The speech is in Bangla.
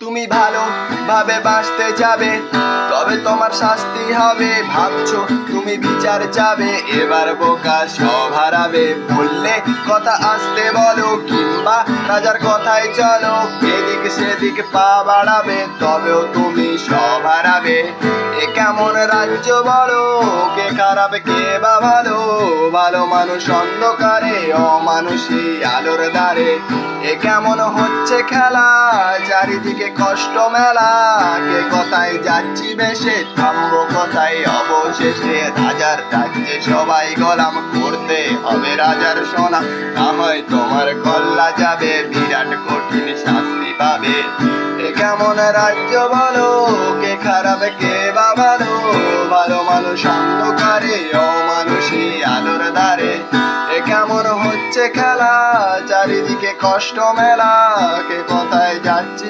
তুমি ভালো ভাবে বাঁচতে যাবে, তবে তোমার শাস্তি হবে। ভাবছো তুমি বিচার চাবে, এবার বোকা সব হারাবে। বললে কথা আসতে বলো, কিংবা রাজার কথায় চলো। এদিক সেদিক পা বাড়াবে, তবেও তুমি সব হারাবে। এ কেমন রাজ্য বলো, কে খারাপ কে বা ভালো? ভালো মানুষ অন্ধকারে, অমানুষী আলোর দ্বারে। এ কেমন হচ্ছে খেলা, চারিদিকে কষ্ট মেলা। কে কোথায় যাচ্ছি বেশে, থামবো কোথায় অবশেষে? রাজার রাজ্যে সবাই গোলাম, করতে হবে রাজার সোনা। না হয় তোমার কল্লা যাবে, বিরাট কঠিন শাস্তি পাবে। এ কেমন রাজ্য বলো, কে খারাপ কে বা ভালো? ভালো মানুষ অন্ধকারে, অমানুষী আলোর দ্বারে। এ কেমন হচ্ছে খেলা, চারিদিকে কষ্ট মেলা। কে কোথায় যাচ্ছি